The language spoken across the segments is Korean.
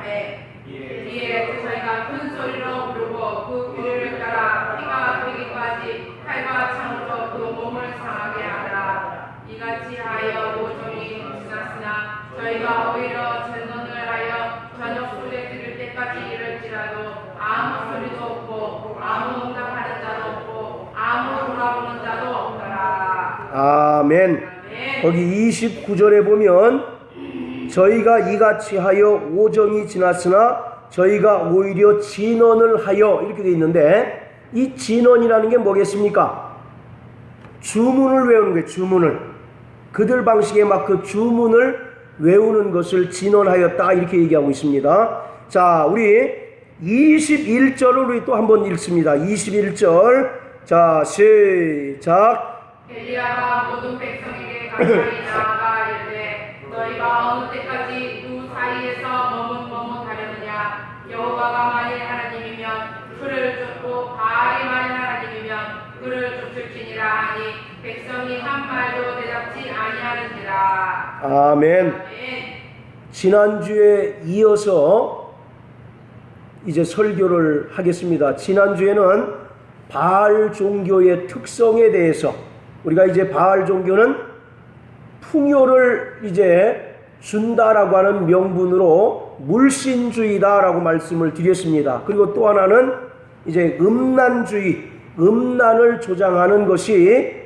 하매 이에 저희가 큰 소리로 부르고 그 귀를 따라 피가 되기까지 칼과 창으로 그 몸을 상하게 하더라. 이같이 하여 5종이 지났으나 저희가 오히려 전언을 하여 저녁 소리 들을 때까지 이럴지라도 아무 소리도 없고 아무 응답하는 자도 없고 아무 돌아보는 자도 없더라. 아멘. 거기 29절에 보면 저희가 이같이 하여 5정이 지났으나 저희가 오히려 진언을 하여 이렇게 되어 있는데, 이 진언이라는 게 뭐겠습니까? 주문을 외우는 거예요. 주문을. 그들 방식의 막 그 주문을 외우는 것을 진언하였다 이렇게 얘기하고 있습니다. 자, 우리 21절을 우리 또 한번 읽습니다. 21절. 자, 시작. 엘리야가 모든 백성에게 가까이 나아가 이르되 너희가 어느 때까지 두 사이에서 머뭇머뭇하려느냐. 여호와가 만일 하나님이면 그를 쫓고 바알이 만일 하나님이면 그를 쫓을지니라 하니 백성이 한 말도 대답지 아니하는지라. 아멘. 지난주에 이어서 이제 설교를 하겠습니다. 지난주에는 바알 종교의 특성에 대해서, 우리가 이제 바알 종교는 풍요를 이제 준다라고 하는 명분으로 물신주의다라고 말씀을 드렸습니다. 그리고 또 하나는 이제 음란주의, 음란을 조장하는 것이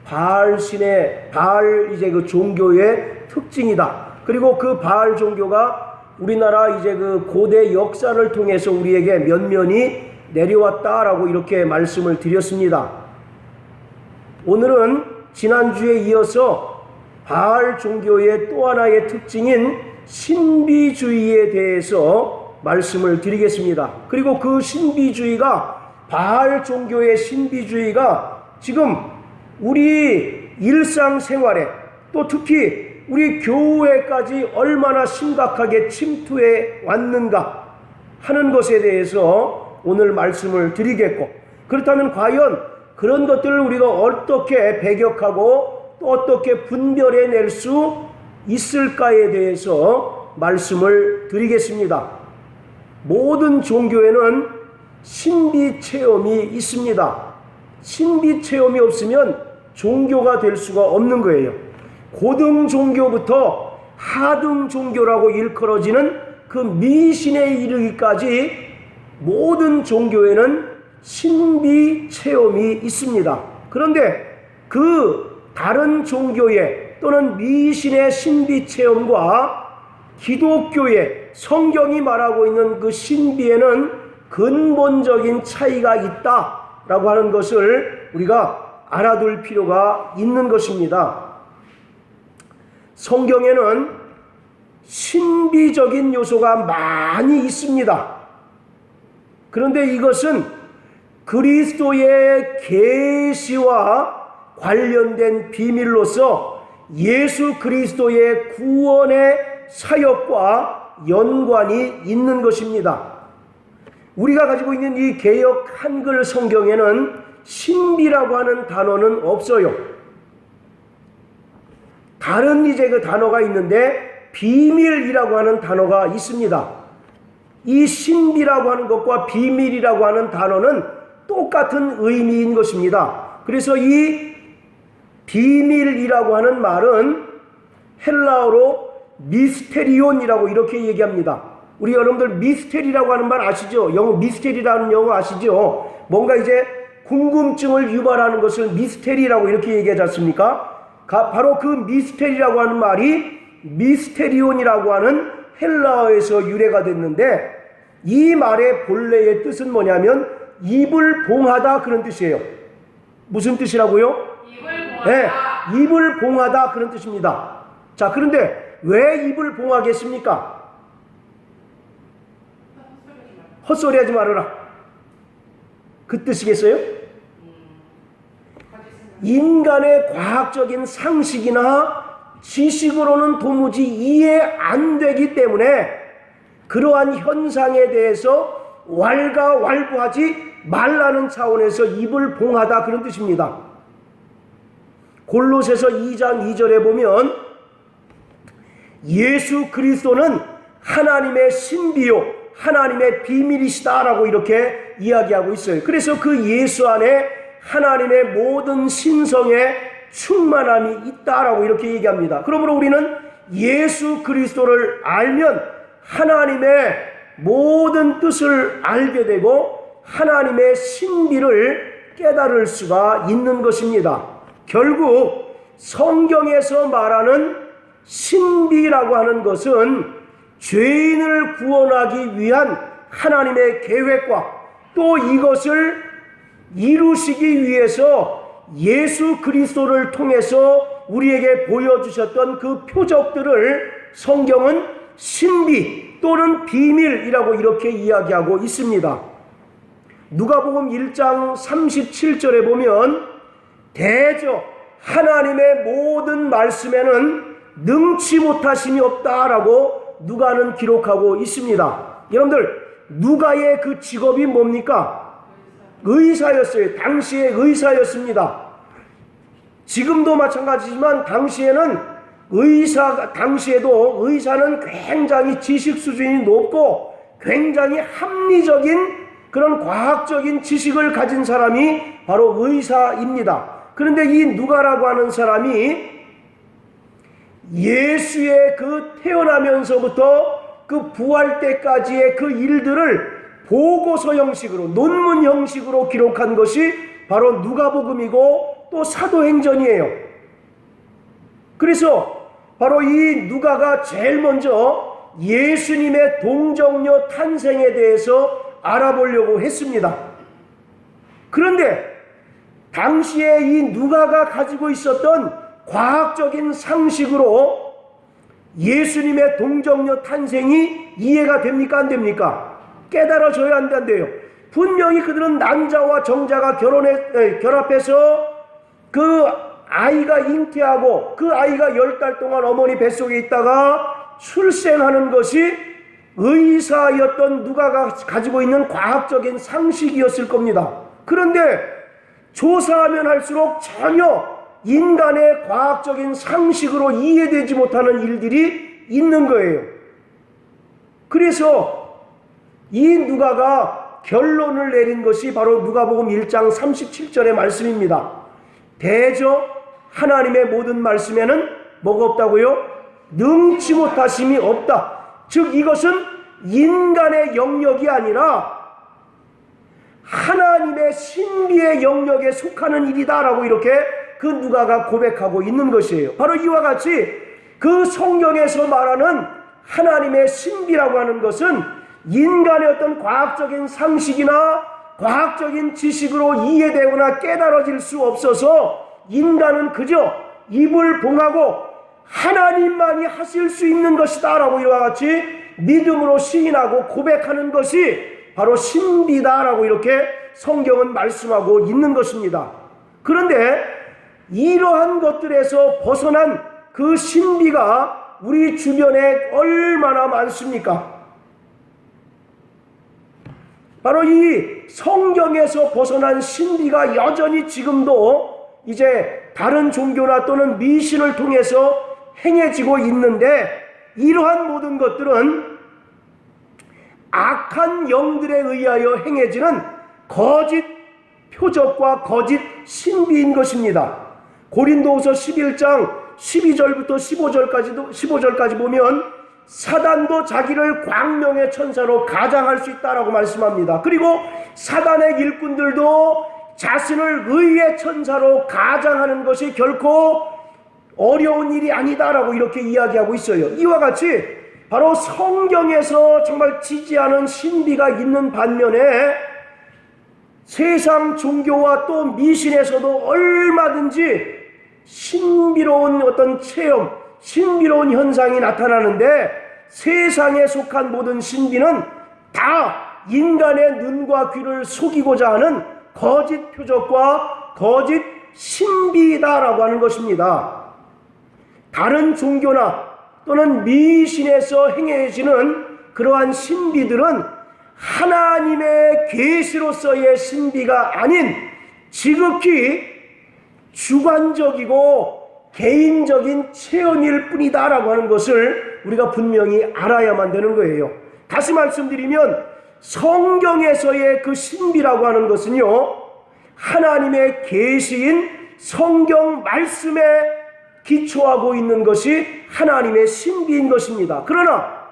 바알 신의, 바알 이제 그 종교의 특징이다. 그리고 그 바알 종교가 우리나라 이제 그 고대 역사를 통해서 우리에게 면면이 내려왔다라고 이렇게 말씀을 드렸습니다. 오늘은 지난주에 이어서 바알 종교의 또 하나의 특징인 신비주의에 대해서 말씀을 드리겠습니다. 그리고 그 신비주의가, 바알 종교의 신비주의가 지금 우리 일상생활에, 또 특히 우리 교회까지 얼마나 심각하게 침투해 왔는가 하는 것에 대해서 오늘 말씀을 드리겠고, 그렇다면 과연 그런 것들을 우리가 어떻게 배격하고 또 어떻게 분별해낼 수 있을까에 대해서 말씀을 드리겠습니다. 모든 종교에는 신비 체험이 있습니다. 신비 체험이 없으면 종교가 될 수가 없는 거예요. 고등 종교부터 하등 종교라고 일컬어지는 그 미신에 이르기까지 모든 종교에는 신비 체험이 있습니다. 그런데 그 다른 종교의 또는 미신의 신비 체험과 기독교의 성경이 말하고 있는 그 신비에는 근본적인 차이가 있다라고 하는 것을 우리가 알아둘 필요가 있는 것입니다. 성경에는 신비적인 요소가 많이 있습니다. 그런데 이것은 그리스도의 계시와 관련된 비밀로서 예수 그리스도의 구원의 사역과 연관이 있는 것입니다. 우리가 가지고 있는 이 개역 한글 성경에는 신비라고 하는 단어는 없어요. 다른 이제 그 단어가 있는데 비밀이라고 하는 단어가 있습니다. 이 신비라고 하는 것과 비밀이라고 하는 단어는 똑같은 의미인 것입니다. 그래서 이 비밀이라고 하는 말은 헬라어로 미스테리온이라고 이렇게 얘기합니다. 우리 여러분들 미스테리라고 하는 말 아시죠? 영어 미스테리라는 영어 아시죠? 뭔가 이제 궁금증을 유발하는 것을 미스테리라고 이렇게 얘기하지 않습니까? 바로 그 미스테리라고 하는 말이 미스테리온이라고 하는 헬라어에서 유래가 됐는데, 이 말의 본래의 뜻은 뭐냐면 입을 봉하다, 그런 뜻이에요. 무슨 뜻이라고요? 입을 봉하다. 네, 입을 봉하다, 그런 뜻입니다. 자, 그런데 왜 입을 봉하겠습니까? 헛소리하지 말아라, 그 뜻이겠어요? 인간의 과학적인 상식이나 지식으로는 도무지 이해 안 되기 때문에 그러한 현상에 대해서 왈가왈부하지 말라는 차원에서 입을 봉하다, 그런 뜻입니다. 골로새서 2장 2절에 보면 예수 그리스도는 하나님의 신비요 하나님의 비밀이시다라고 이렇게 이야기하고 있어요. 그래서 그 예수 안에 하나님의 모든 신성의 충만함이 있다라고 이렇게 얘기합니다. 그러므로 우리는 예수 그리스도를 알면 하나님의 모든 뜻을 알게 되고 하나님의 신비를 깨달을 수가 있는 것입니다. 결국 성경에서 말하는 신비라고 하는 것은 죄인을 구원하기 위한 하나님의 계획과 또 이것을 이루시기 위해서 예수 그리스도를 통해서 우리에게 보여주셨던 그 표적들을 성경은 신비 또는 비밀이라고 이렇게 이야기하고 있습니다. 누가복음 1장 37절에 보면 대저 하나님의 모든 말씀에는 능치 못하심이 없다라고 누가는 기록하고 있습니다. 여러분들 누가의 그 직업이 뭡니까? 의사였어요. 당시에 의사였습니다. 지금도 마찬가지지만 당시에도 의사는 굉장히 지식 수준이 높고 굉장히 합리적인 그런 과학적인 지식을 가진 사람이 바로 의사입니다. 그런데 이 누가라고 하는 사람이 예수의 그 태어나면서부터 그 부활 때까지의 그 일들을 보고서 형식으로 논문 형식으로 기록한 것이 바로 누가복음이고 또 사도행전이에요. 그래서 바로 이 누가가 제일 먼저 예수님의 동정녀 탄생에 대해서 알아보려고 했습니다. 그런데 당시에 이 누가가 가지고 있었던 과학적인 상식으로 예수님의 동정녀 탄생이 이해가 됩니까? 안 됩니까? 깨달아져야 한다는데요. 분명히 그들은 남자와 정자가 결합해서 그 아이가 잉태하고 그 아이가 10달 동안 어머니 뱃속에 있다가 출생하는 것이 의사였던 누가가 가지고 있는 과학적인 상식이었을 겁니다. 그런데 조사하면 할수록 전혀 인간의 과학적인 상식으로 이해되지 못하는 일들이 있는 거예요. 그래서 이 누가가 결론을 내린 것이 바로 누가복음 1장 37절의 말씀입니다. 대저 하나님의 모든 말씀에는 뭐가 없다고요? 능치 못하심이 없다. 즉 이것은 인간의 영역이 아니라 하나님의 신비의 영역에 속하는 일이다라고 이렇게 그 누가가 고백하고 있는 것이에요. 바로 이와 같이 그 성경에서 말하는 하나님의 신비라고 하는 것은 인간의 어떤 과학적인 상식이나 과학적인 지식으로 이해되거나 깨달아질 수 없어서 인간은 그저 입을 봉하고 하나님만이 하실 수 있는 것이다 라고 이와 같이 믿음으로 시인하고 고백하는 것이 바로 신비다라고 이렇게 성경은 말씀하고 있는 것입니다. 그런데 이러한 것들에서 벗어난 그 신비가 우리 주변에 얼마나 많습니까? 바로 이 성경에서 벗어난 신비가 여전히 지금도 이제 다른 종교나 또는 미신을 통해서 행해지고 있는데, 이러한 모든 것들은 악한 영들에 의하여 행해지는 거짓 표적과 거짓 신비인 것입니다. 고린도후서 11장 12절부터 15절까지 보면 사단도 자기를 광명의 천사로 가장할 수 있다라고 말씀합니다. 그리고 사단의 일꾼들도 자신을 의의 천사로 가장하는 것이 결코 어려운 일이 아니다라고 이렇게 이야기하고 있어요. 이와 같이 바로 성경에서 정말 지지하는 신비가 있는 반면에 세상 종교와 또 미신에서도 얼마든지 신비로운 어떤 체험, 신비로운 현상이 나타나는데, 세상에 속한 모든 신비는 다 인간의 눈과 귀를 속이고자 하는 거짓 표적과 거짓 신비다라고 하는 것입니다. 다른 종교나 또는 미신에서 행해지는 그러한 신비들은 하나님의 계시로서의 신비가 아닌 지극히 주관적이고 개인적인 체험일 뿐이다라고 하는 것을 우리가 분명히 알아야만 되는 거예요. 다시 말씀드리면 성경에서의 그 신비라고 하는 것은요, 하나님의 계시인 성경 말씀에 기초하고 있는 것이 하나님의 신비인 것입니다. 그러나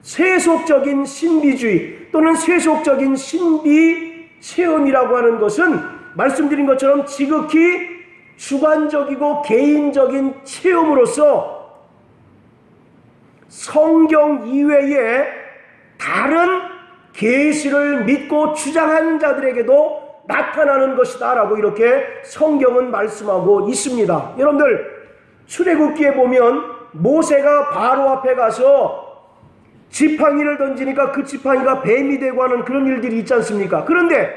세속적인 신비주의 또는 세속적인 신비 체험이라고 하는 것은 말씀드린 것처럼 지극히 주관적이고 개인적인 체험으로서 성경 이외에 다른 계시를 믿고 주장하는 자들에게도 나타나는 것이다 라고 이렇게 성경은 말씀하고 있습니다. 여러분들 출애굽기에 보면 모세가 바로 앞에 가서 지팡이를 던지니까 그 지팡이가 뱀이 되고 하는 그런 일들이 있지 않습니까? 그런데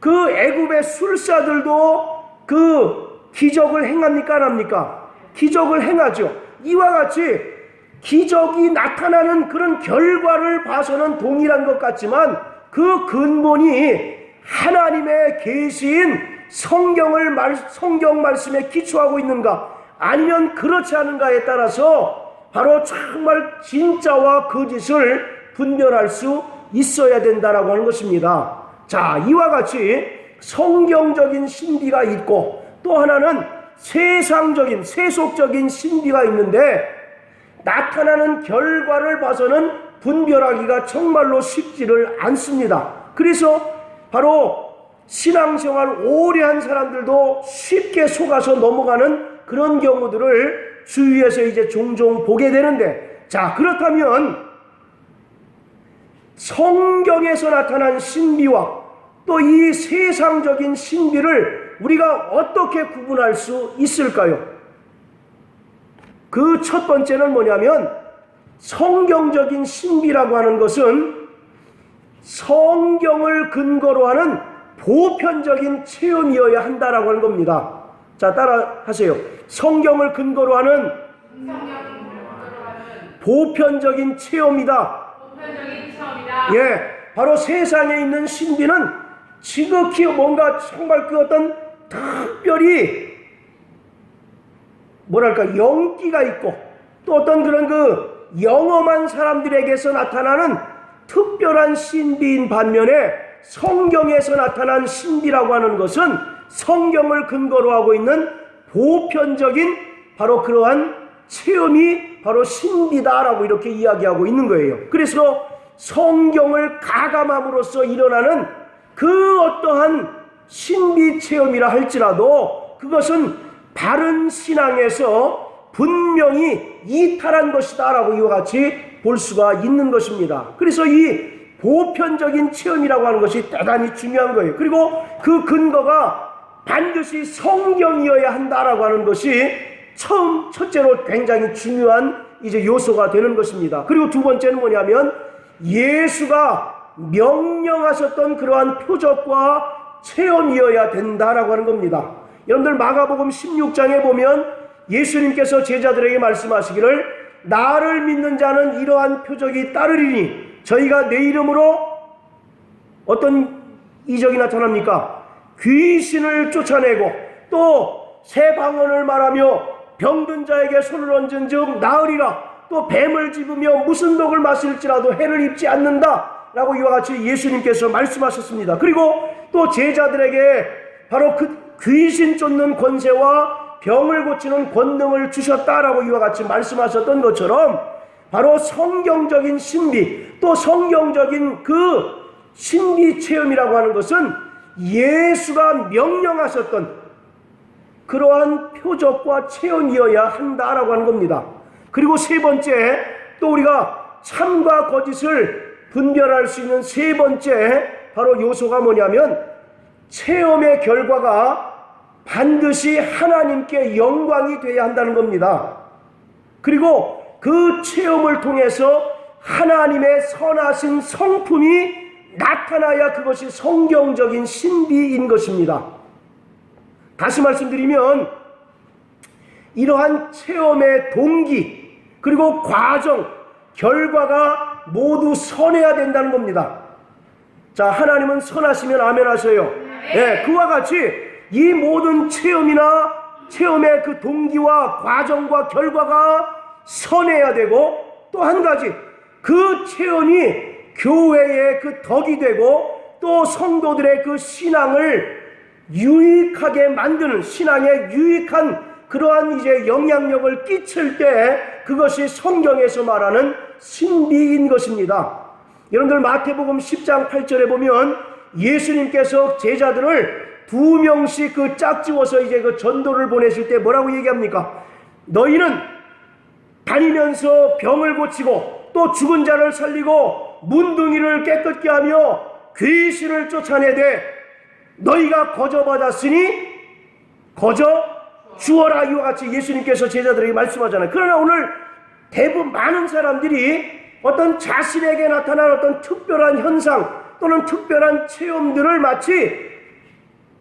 그 애굽의 술사들도 그 기적을 행합니까? 안 합니까? 기적을 행하죠. 이와 같이 기적이 나타나는 그런 결과를 봐서는 동일한 것 같지만 그 근본이 하나님의 계시인 성경 말씀에 기초하고 있는가 아니면 그렇지 않은가에 따라서 바로 정말 진짜와 거짓을 분별할 수 있어야 된다라고 하는 것입니다. 자, 이와 같이 성경적인 신비가 있고 또 하나는 세상적인 세속적인 신비가 있는데 나타나는 결과를 봐서는 분별하기가 정말로 쉽지를 않습니다. 그래서 바로 신앙생활 오래 한 사람들도 쉽게 속아서 넘어가는 그런 경우들을 주위에서 이제 종종 보게 되는데, 자, 그렇다면 성경에서 나타난 신비와 또 이 세상적인 신비를 우리가 어떻게 구분할 수 있을까요? 그 첫 번째는 뭐냐면 성경적인 신비라고 하는 것은 성경을 근거로 하는 보편적인 체험이어야 한다라고 하는 겁니다. 자, 따라 하세요. 성경을 근거로 하는 보편적인 체험이다. 예, 바로 세상에 있는 신비는 지극히 뭔가 정말 그 어떤 특별히 뭐랄까 영기가 있고 또 어떤 그런 그 영험한 사람들에게서 나타나는 특별한 신비인 반면에 성경에서 나타난 신비라고 하는 것은 성경을 근거로 하고 있는 보편적인 바로 그러한 체험이 바로 신비다라고 이렇게 이야기하고 있는 거예요. 그래서 성경을 가감함으로써 일어나는 그 어떠한 신비 체험이라 할지라도 그것은 바른 신앙에서 분명히 이탈한 것이다 라고 이와 같이 볼 수가 있는 것입니다. 그래서 이 보편적인 체험이라고 하는 것이 대단히 중요한 거예요. 그리고 그 근거가 반드시 성경이어야 한다라고 하는 것이 첫째로 굉장히 중요한 이제 요소가 되는 것입니다. 그리고 두 번째는 뭐냐면 예수가 명령하셨던 그러한 표적과 체험이어야 된다라고 하는 겁니다. 여러분들 마가복음 16장에 보면 예수님께서 제자들에게 말씀하시기를 나를 믿는 자는 이러한 표적이 따르리니 저희가 내 이름으로 어떤 이적이 나타납니까? 귀신을 쫓아내고 또 새 방언을 말하며 병든 자에게 손을 얹은 즉 나으리라 또 뱀을 집으며 무슨 독을 마실지라도 해를 입지 않는다 라고 이와 같이 예수님께서 말씀하셨습니다. 그리고 또 제자들에게 바로 그 귀신 쫓는 권세와 병을 고치는 권능을 주셨다라고 이와 같이 말씀하셨던 것처럼 바로 성경적인 신비 또 성경적인 그 신비 체험이라고 하는 것은 예수가 명령하셨던 그러한 표적과 체험이어야 한다라고 하는 겁니다. 그리고 세 번째 또 우리가 참과 거짓을 분별할 수 있는 세 번째 바로 요소가 뭐냐면 체험의 결과가 반드시 하나님께 영광이 되어야 한다는 겁니다. 그리고 그 체험을 통해서 하나님의 선하신 성품이 나타나야 그것이 성경적인 신비인 것입니다. 다시 말씀드리면 이러한 체험의 동기 그리고 과정 결과가 모두 선해야 된다는 겁니다. 자, 하나님은 선하시면 아멘 하세요. 네, 그와 같이 이 모든 체험이나 체험의 그 동기와 과정과 결과가 선해야 되고, 또 한 가지 그 체험이 교회의 그 덕이 되고 또 성도들의 그 신앙을 유익하게 만드는, 신앙에 유익한 그러한 이제 영향력을 끼칠 때 그것이 성경에서 말하는 신비인 것입니다. 여러분들 마태복음 10장 8절에 보면 예수님께서 제자들을 2명씩 그 짝지워서 이제 그 전도를 보내실 때 뭐라고 얘기합니까? 너희는 다니면서 병을 고치고 또 죽은 자를 살리고 문둥이를 깨끗게 하며 귀신을 쫓아내되 너희가 거저 받았으니 거저 주어라. 이와 같이 예수님께서 제자들에게 말씀하잖아요. 그러나 오늘 대부분 많은 사람들이 어떤 자신에게 나타난 어떤 특별한 현상 또는 특별한 체험들을 마치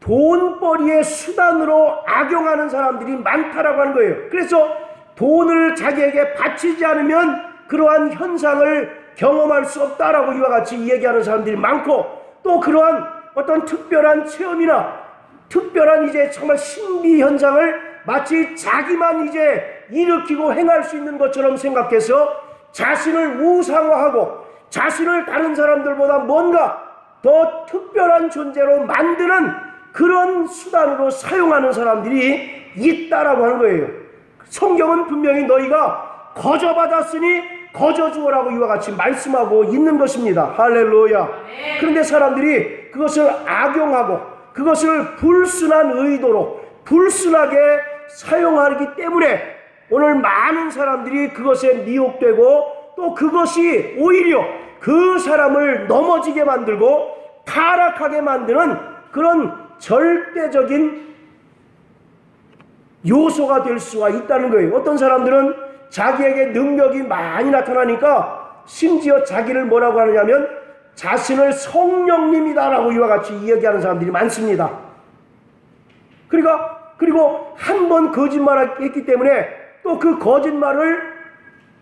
돈벌이의 수단으로 악용하는 사람들이 많다라고 하는 거예요. 그래서 돈을 자기에게 바치지 않으면 그러한 현상을 경험할 수 없다라고 이와 같이 얘기하는 사람들이 많고, 또 그러한 어떤 특별한 체험이나 특별한 이제 정말 신비 현상을 마치 자기만 이제 일으키고 행할 수 있는 것처럼 생각해서 자신을 우상화하고 자신을 다른 사람들보다 뭔가 더 특별한 존재로 만드는 그런 수단으로 사용하는 사람들이 있다라고 하는 거예요. 성경은 분명히 너희가 거저 받았으니 거저 주어라고 이와 같이 말씀하고 있는 것입니다. 할렐루야. 그런데 사람들이 그것을 악용하고 그것을 불순한 의도로 불순하게 사용하기 때문에 오늘 많은 사람들이 그것에 미혹되고 또 그것이 오히려 그 사람을 넘어지게 만들고 타락하게 만드는 그런 절대적인 요소가 될 수가 있다는 거예요. 어떤 사람들은 자기에게 능력이 많이 나타나니까 심지어 자기를 뭐라고 하느냐면 자신을 성령님이다라고 이와 같이 이야기하는 사람들이 많습니다. 그리고 한 번 거짓말을 했기 때문에 또 그 거짓말을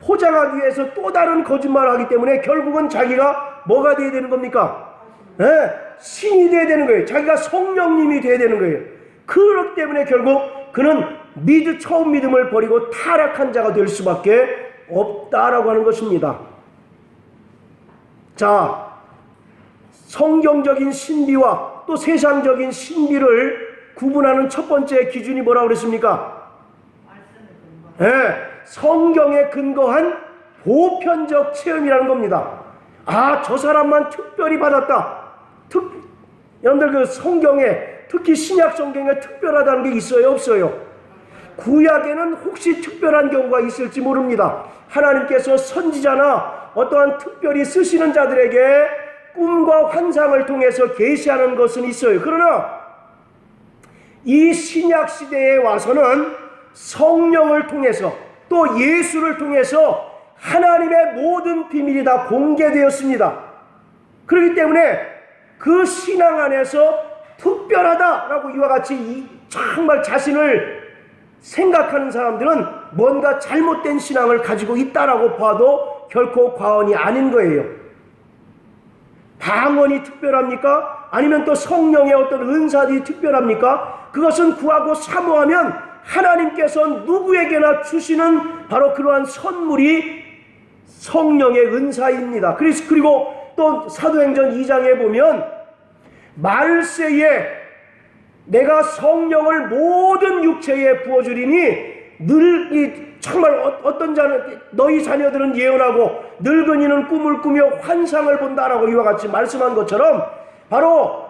포장하기 위해서 또 다른 거짓말을 하기 때문에 결국은 자기가 뭐가 돼야 되는 겁니까? 신이 돼야 되는 거예요. 자기가 성령님이 돼야 되는 거예요. 그렇기 때문에 결국 그는 처음 믿음을 버리고 타락한 자가 될 수밖에 없다라고 하는 것입니다. 자, 성경적인 신비와 또 세상적인 신비를 구분하는 첫 번째 기준이 뭐라고 그랬습니까? 성경에 근거한 보편적 체험이라는 겁니다. 저 사람만 특별히 받았다. 여러분들 그 성경에 특히 신약 성경에 특별하다는 게 있어요, 없어요? 구약에는 혹시 특별한 경우가 있을지 모릅니다. 하나님께서 선지자나 어떠한 특별히 쓰시는 자들에게 꿈과 환상을 통해서 계시하는 것은 있어요. 그러나 이 신약 시대에 와서는 성령을 통해서 또 예수를 통해서 하나님의 모든 비밀이 다 공개되었습니다. 그렇기 때문에 그 신앙 안에서 특별하다라고 이와 같이 정말 자신을 생각하는 사람들은 뭔가 잘못된 신앙을 가지고 있다라고 봐도 결코 과언이 아닌 거예요. 방언이 특별합니까? 아니면 또 성령의 어떤 은사들이 특별합니까? 그것은 구하고 사모하면 하나님께서 누구에게나 주시는 바로 그러한 선물이 성령의 은사입니다. 그리고 또 사도행전 2장에 보면 말세에 내가 성령을 모든 육체에 부어주리니 정말 어떤 자는 너희 자녀들은 예언하고 늙은이는 꿈을 꾸며 환상을 본다라고 이와 같이 말씀한 것처럼 바로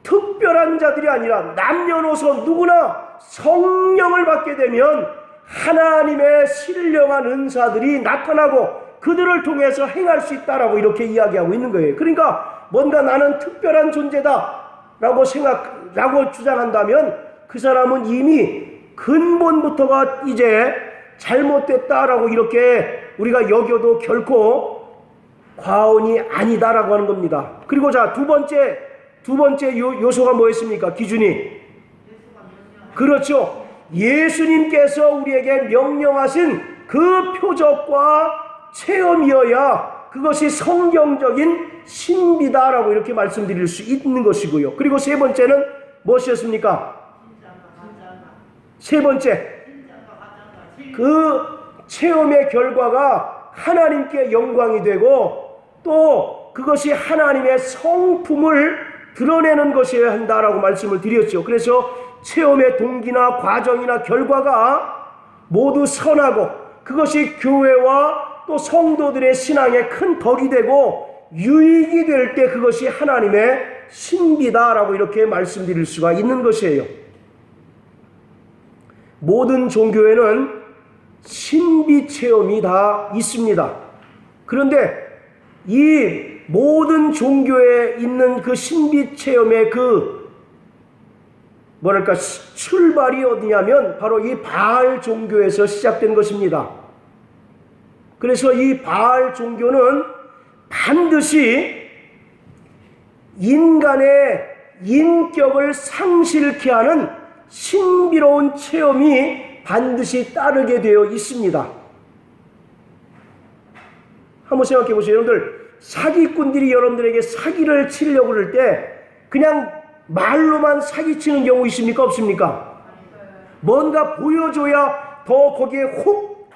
특별한 자들이 아니라 남녀노소 누구나 성령을 받게 되면 하나님의 신령한 은사들이 나타나고 그들을 통해서 행할 수 있다라고 이렇게 이야기하고 있는 거예요. 그러니까 뭔가 나는 특별한 존재다라고 주장한다면 그 사람은 이미 근본부터가 이제 잘못됐다라고 이렇게 우리가 여겨도 결코 과언이 아니다라고 하는 겁니다. 그리고 자, 두 번째 요소가 뭐였습니까? 기준이. 그렇죠. 예수님께서 우리에게 명령하신 그 표적과 체험이어야 그것이 성경적인 신비다라고 이렇게 말씀드릴 수 있는 것이고요. 그리고 세 번째는 무엇이었습니까? 세 번째, 그 체험의 결과가 하나님께 영광이 되고 또 그것이 하나님의 성품을 드러내는 것이어야 한다라고 말씀을 드렸죠. 그래서 체험의 동기나 과정이나 결과가 모두 선하고 그것이 교회와 또 성도들의 신앙에 큰 덕이 되고 유익이 될 때 그것이 하나님의 신비다라고 이렇게 말씀드릴 수가 있는 것이에요. 모든 종교에는 신비 체험이 다 있습니다. 그런데 이 모든 종교에 있는 그 신비 체험의 그 출발이 어디냐면 바로 이 바알 종교에서 시작된 것입니다. 그래서 이 바알 종교는 반드시 인간의 인격을 상실케 하는 신비로운 체험이 반드시 따르게 되어 있습니다. 한번 생각해 보세요. 여러분들, 사기꾼들이 여러분들에게 사기를 치려고 그럴 때 그냥 말로만 사기치는 경우 있습니까? 없습니까? 뭔가 보여줘야 더 거기에 혹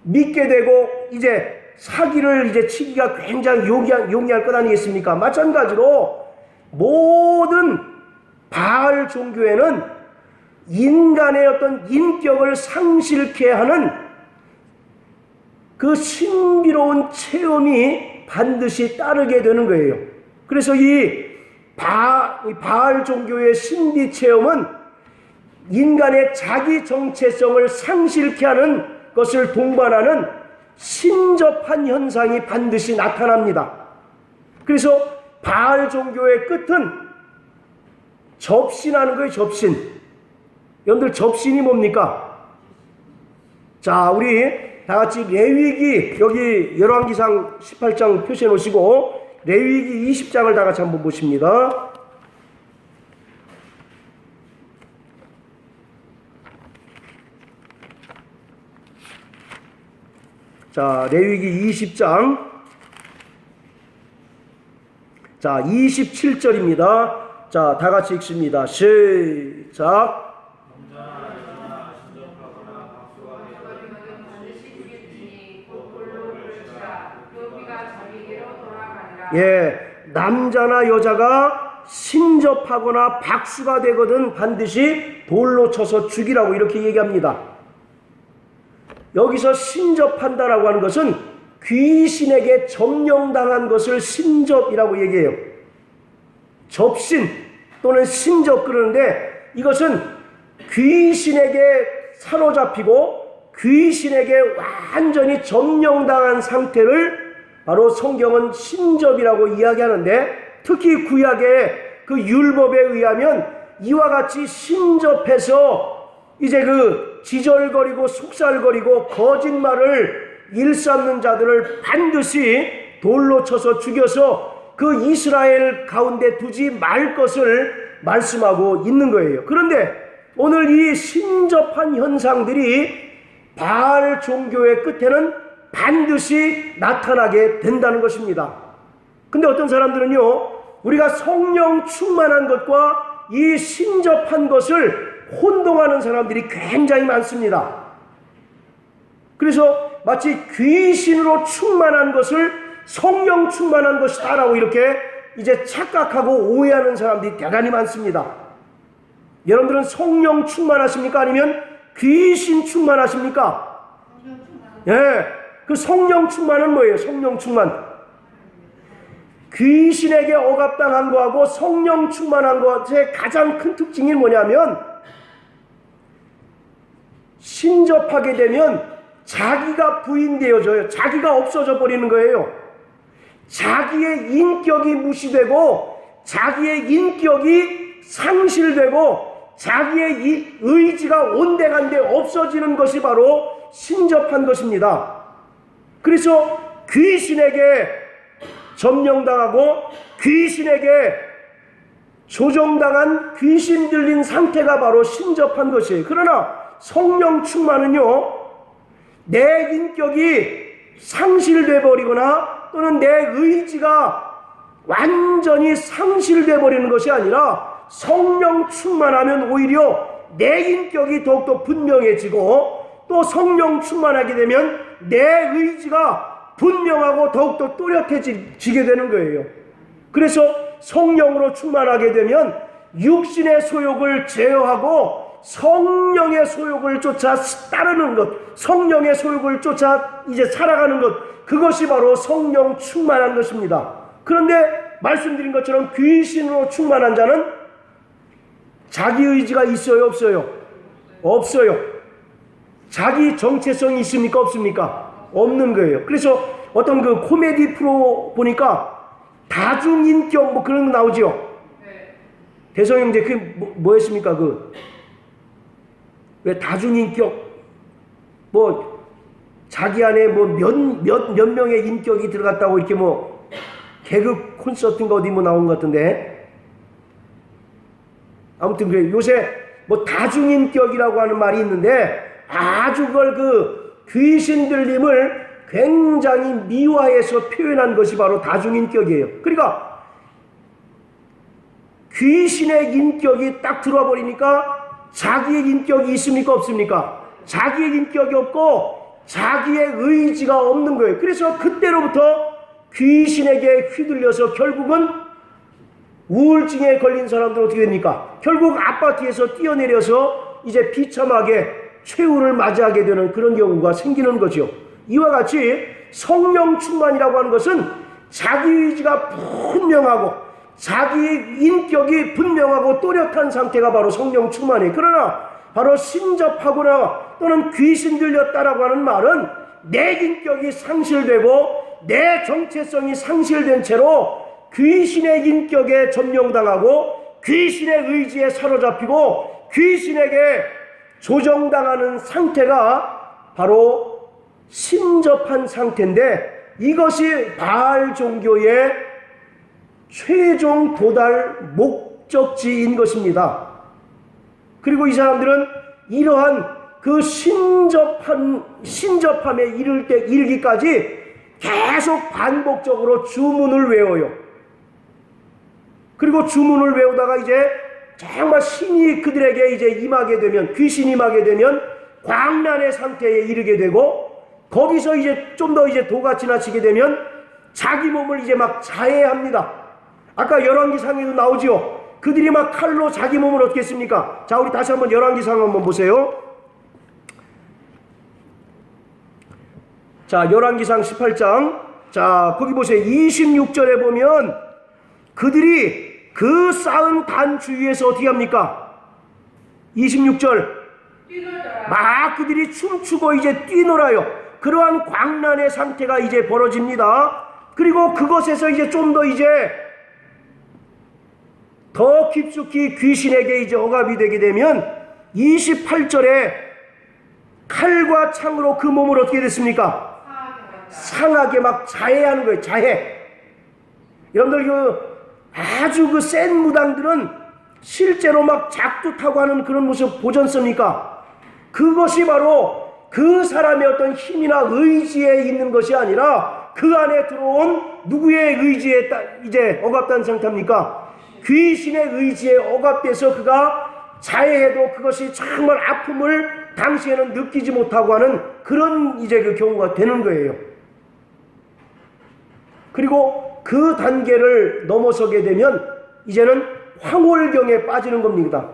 믿게 되고 이제 사기를 이제 치기가 굉장히 용이할 것 아니겠습니까? 마찬가지로 모든 바알 종교에는 인간의 어떤 인격을 상실케 하는 그 신비로운 체험이 반드시 따르게 되는 거예요. 그래서 이 바알 종교의 신비 체험은 인간의 자기 정체성을 상실케 하는 것을 동반하는 신접한 현상이 반드시 나타납니다. 그래서 바알 종교의 끝은 접신하는 거예요. 접신. 여러분들, 접신이 뭡니까? 자, 우리 다 같이 레위기, 여기 열왕기상 18장 표시해 놓으시고 레위기 20장을 다 같이 한번 보십니다. 자, 레위기 20장, 자, 27절입니다. 자, 다 같이 읽습니다. 시작. 예, 남자나 여자가 신접하거나 박수가 되거든 반드시 돌로 쳐서 죽이라고 이렇게 얘기합니다. 여기서 신접한다라고 하는 것은 귀신에게 점령당한 것을 신접이라고 얘기해요. 접신 또는 신접 그러는데 이것은 귀신에게 사로잡히고 귀신에게 완전히 점령당한 상태를 바로 성경은 신접이라고 이야기하는데, 특히 구약의 그 율법에 의하면 이와 같이 신접해서 이제 그 지절거리고 속살거리고 거짓말을 일삼는 자들을 반드시 돌로 쳐서 죽여서 그 이스라엘 가운데 두지 말 것을 말씀하고 있는 거예요. 그런데 오늘 이 신접한 현상들이 바알 종교의 끝에는 반드시 나타나게 된다는 것입니다. 근데 어떤 사람들은요, 우리가 성령 충만한 것과 이 신접한 것을 혼동하는 사람들이 굉장히 많습니다. 그래서 마치 귀신으로 충만한 것을 성령 충만한 것이다라고 이렇게 이제 착각하고 오해하는 사람들이 대단히 많습니다. 여러분들은 성령 충만하십니까? 아니면 귀신 충만하십니까? 예. 그 성령 충만은 뭐예요? 성령 충만. 귀신에게 억압당한 거하고 성령 충만한 것의 가장 큰 특징이 뭐냐면, 신접하게 되면 자기가 부인되어져요. 자기가 없어져 버리는 거예요. 자기의 인격이 무시되고 자기의 인격이 상실되고 자기의 의지가 온데간데 없어지는 것이 바로 신접한 것입니다. 그래서 귀신에게 점령당하고 귀신에게 조종당한 귀신 들린 상태가 바로 신접한 것이에요. 그러나 성령 충만은요, 내 인격이 상실돼 버리거나 또는 내 의지가 완전히 상실돼 버리는 것이 아니라 성령 충만하면 오히려 내 인격이 더욱더 분명해지고 또 성령 충만하게 되면 내 의지가 분명하고 더욱더 또렷해지게 되는 거예요. 그래서 성령으로 충만하게 되면 육신의 소욕을 제어하고 성령의 소욕을 쫓아 따르는 것, 성령의 소욕을 쫓아 이제 살아가는 것, 그것이 바로 성령 충만한 것입니다. 그런데 말씀드린 것처럼 귀신으로 충만한 자는 자기 의지가 있어요, 없어요? 없어요. 자기 정체성이 있습니까, 없습니까? 없는 거예요. 그래서 어떤 그 코미디 프로 보니까 다중인격 뭐 그런 거 나오죠. 대성 형제 그게 뭐였습니까? 왜 다중인격 뭐 자기 안에 뭐 몇 명의 인격이 들어갔다고 이렇게 뭐 개그 콘서트인가 어디 뭐 나온 것 같은데, 아무튼 그래. 요새 뭐 다중인격이라고 하는 말이 있는데 아주 그걸 그 귀신 들림을 굉장히 미화해서 표현한 것이 바로 다중인격이에요. 그러니까 귀신의 인격이 딱 들어와 버리니까 자기의 인격이 있습니까, 없습니까? 자기의 인격이 없고 자기의 의지가 없는 거예요. 그래서 그때로부터 귀신에게 휘둘려서 결국은 우울증에 걸린 사람들은 어떻게 됩니까? 결국 아파트에서 뛰어내려서 이제 비참하게 최후를 맞이하게 되는 그런 경우가 생기는 거죠. 이와 같이 성령 충만이라고 하는 것은 자기 의지가 분명하고 자기 인격이 분명하고 또렷한 상태가 바로 성령 충만이에요. 그러나 바로 신접하거나 또는 귀신 들렸다라고 하는 말은 내 인격이 상실되고 내 정체성이 상실된 채로 귀신의 인격에 점령당하고 귀신의 의지에 사로잡히고 귀신에게 조정당하는 상태가 바로 신접한 상태인데, 이것이 바알 종교의 최종 도달 목적지인 것입니다. 그리고 이 사람들은 이러한 그 신접함에 이르기까지 계속 반복적으로 주문을 외워요. 그리고 주문을 외우다가 이제 정말 신이 그들에게 이제 임하게 되면, 귀신이 임하게 되면 광란의 상태에 이르게 되고, 거기서 이제 좀 더 이제 도가 지나치게 되면 자기 몸을 이제 막 자해합니다. 아까 열왕기상에도 나오지요. 그들이 막 칼로 자기 몸을 어떻게 했습니까? 자, 우리 다시 한번 열왕기상 한번 보세요. 자, 열왕기상 18장. 자, 거기 보세요. 26절에 보면 그들이 그 쌓은 단 주위에서 어떻게 합니까? 26절. 막 그들이 춤추고 이제 뛰놀아요. 그러한 광란의 상태가 이제 벌어집니다. 그리고 그것에서 이제 좀 더 이제 더 깊숙이 귀신에게 이제 억압이 되게 되면 28절에 칼과 창으로 그 몸을 어떻게 됐습니까? 상하게 막 자해하는 거예요. 자해. 여러분들 아주 그 센 무당들은 실제로 막 작두타고 하는 그런 모습 보지 않습니까? 그것이 바로 그 사람의 어떤 힘이나 의지에 있는 것이 아니라 그 안에 들어온 누구의 의지에 이제 억압된 상태입니까? 귀신의 의지에 억압돼서 그가 자해해도 그것이 정말 아픔을 당시에는 느끼지 못하고 하는 그런 이제 그 경우가 되는 거예요. 그리고 그 단계를 넘어서게 되면 이제는 황홀경에 빠지는 겁니다.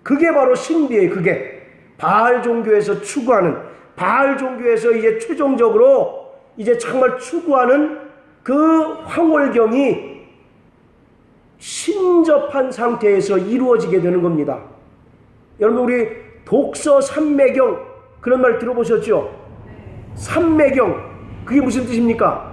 그게 바로 신비예요. 그게 바알 종교에서 추구하는, 바알 종교에서 이제 최종적으로 이제 정말 추구하는 그 황홀경이 신접한 상태에서 이루어지게 되는 겁니다. 여러분, 우리 독서 삼매경 그런 말 들어보셨죠? 삼매경, 그게 무슨 뜻입니까?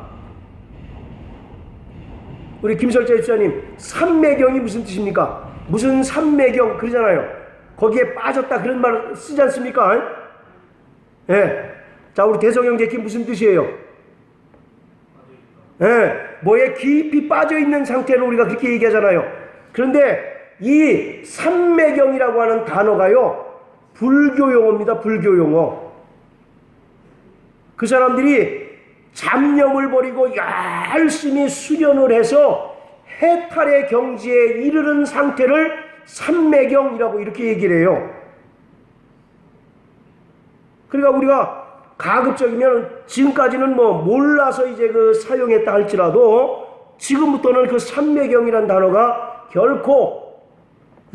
우리 김설자 집사님, 삼매경이 무슨 뜻입니까? 무슨 삼매경 그러잖아요. 거기에 빠졌다 그런 말 쓰지 않습니까? 예. 네. 자, 우리 대성형제 그게 무슨 뜻이에요? 예. 네. 뭐에 깊이 빠져 있는 상태로 우리가 그렇게 얘기하잖아요. 그런데 이 삼매경이라고 하는 단어가요, 불교 용어입니다. 불교 용어. 그 사람들이 잡념을 버리고 열심히 수련을 해서 해탈의 경지에 이르는 상태를 삼매경이라고 이렇게 얘기를 해요. 그러니까 우리가 가급적이면 지금까지는 뭐 몰라서 이제 그 사용했다 할지라도 지금부터는 그 삼매경이라는 단어가 결코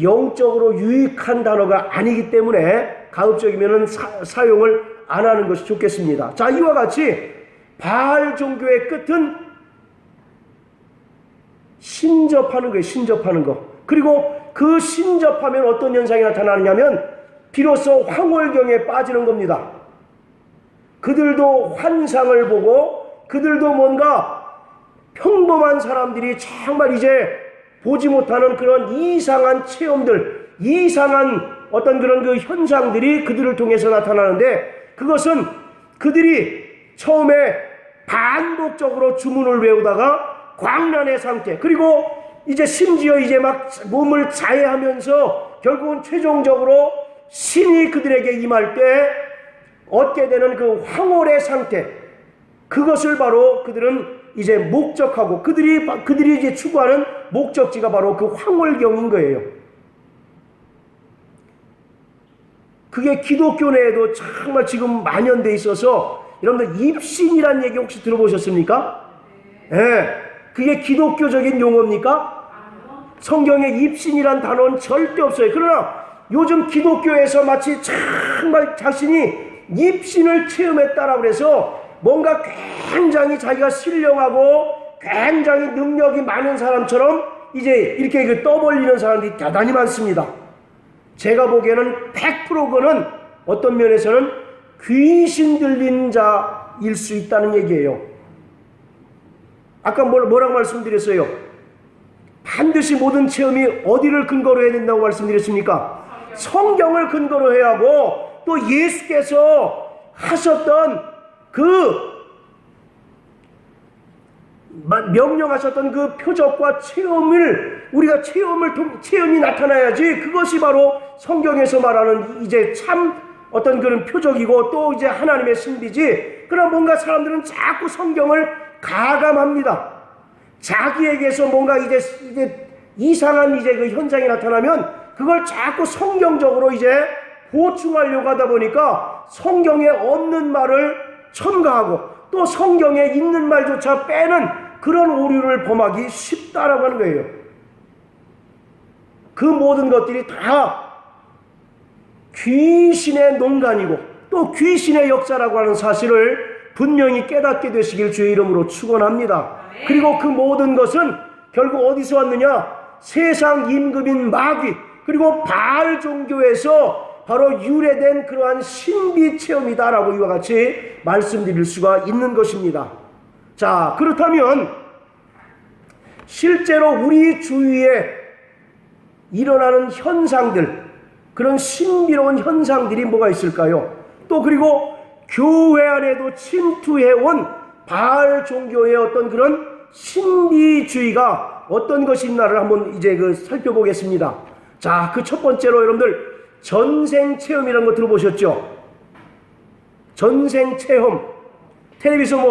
영적으로 유익한 단어가 아니기 때문에 가급적이면 사용을 안 하는 것이 좋겠습니다. 자, 이와 같이 바알 종교의 끝은 신접하는 거예요. 신접하는 거. 그리고 그 신접하면 어떤 현상이 나타나느냐면 비로소 황홀경에 빠지는 겁니다. 그들도 환상을 보고 그들도 뭔가 평범한 사람들이 정말 이제 보지 못하는 그런 이상한 체험들, 이상한 어떤 그런 그 현상들이 그들을 통해서 나타나는데 그것은 그들이 처음에 반복적으로 주문을 외우다가 광란의 상태, 그리고 이제 심지어 이제 막 몸을 자해하면서 결국은 최종적으로 신이 그들에게 임할 때 얻게 되는 그 황홀의 상태, 그것을 바로 그들은 이제 목적하고 그들이 이제 추구하는 목적지가 바로 그 황홀경인 거예요. 그게 기독교 내에도 정말 지금 만연돼 있어서 여러분들 입신이라는 얘기 혹시 들어보셨습니까? 예. 네. 그게 기독교적인 용어입니까? 성경에 입신이란 단어는 절대 없어요. 그러나 요즘 기독교에서 마치 정말 자신이 입신을 체험했다라고 해서 뭔가 굉장히 자기가 신령하고 굉장히 능력이 많은 사람처럼 이제 이렇게 떠벌리는 사람들이 대단히 많습니다. 제가 보기에는 100%는 어떤 면에서는 귀신 들린 자일 수 있다는 얘기예요. 아까 뭐라고 말씀드렸어요? 반드시 모든 체험이 어디를 근거로 해야 된다고 말씀드렸습니까? 성경을 근거로 해야 하고 또 예수께서 하셨던 명령하셨던 그 표적과 체험을 우리가 체험이 나타나야지 그것이 바로 성경에서 말하는 이제 참 어떤 그런 표적이고 또 이제 하나님의 신비지. 그러나 뭔가 사람들은 자꾸 성경을 가감합니다. 자기에게서 뭔가 이제 이상한 이제 그 현상이 나타나면 그걸 자꾸 성경적으로 이제 보충하려고 하다 보니까 성경에 없는 말을 첨가하고 또 성경에 있는 말조차 빼는 그런 오류를 범하기 쉽다라고 하는 거예요. 그 모든 것들이 다 귀신의 농간이고 또 귀신의 역사라고 하는 사실을 분명히 깨닫게 되시길 주의 이름으로 축원합니다. 그리고 그 모든 것은 결국 어디서 왔느냐? 세상 임금인 마귀 그리고 바알 종교에서 바로 유래된 그러한 신비 체험이다라고 이와 같이 말씀드릴 수가 있는 것입니다. 자, 그렇다면 실제로 우리 주위에 일어나는 현상들, 그런 신비로운 현상들이 뭐가 있을까요? 또 그리고 교회 안에도 침투해온 바알 종교의 어떤 그런 신비주의가 어떤 것이 있나를 한번 이제 살펴보겠습니다. 자, 그 첫 번째로 여러분들 전생 체험이라는 거 들어보셨죠? 전생 체험. 텔레비전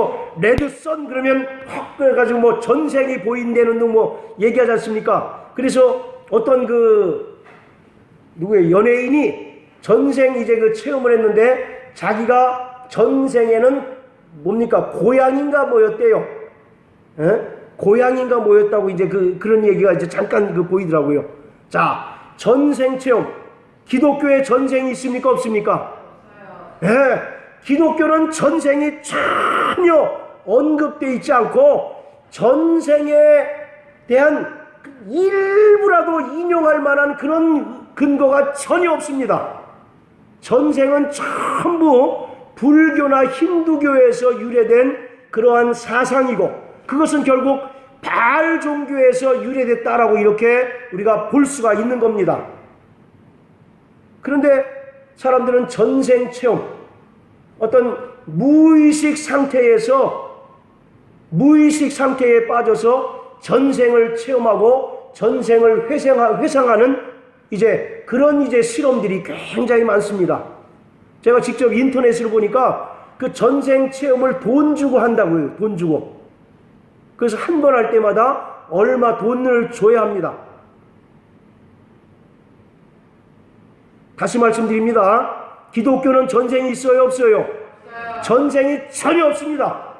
레드선 그러면 확 그래가지고 전생이 보인다는 등 얘기하지 않습니까? 그래서 어떤 누구의 연예인이 전생 이제 체험을 했는데 자기가 전생에는 뭡니까? 고양인가 뭐였대요. 에? 고양인가 뭐였다고 이제 그런 얘기가 이제 잠깐 보이더라고요. 자, 전생 체험. 기독교에 전생이 있습니까? 없습니까? 예. 기독교는 전생이 전혀 언급되어 있지 않고 전생에 대한 일부라도 인용할 만한 그런 근거가 전혀 없습니다. 전생은 전부 불교나 힌두교에서 유래된 그러한 사상이고 그것은 결국 바알 종교에서 유래됐다라고 이렇게 우리가 볼 수가 있는 겁니다. 그런데 사람들은 전생 체험, 어떤 무의식 상태에 빠져서 전생을 체험하고 전생을 회상하는 이제 그런 이제 실험들이 굉장히 많습니다. 제가 직접 인터넷으로 보니까 그 전생 체험을 돈 주고 한다고요. 돈 주고. 그래서 한 번 할 때마다 얼마 돈을 줘야 합니다. 다시 말씀드립니다. 기독교는 전쟁이 있어요, 없어요? 전쟁이 전혀 없습니다.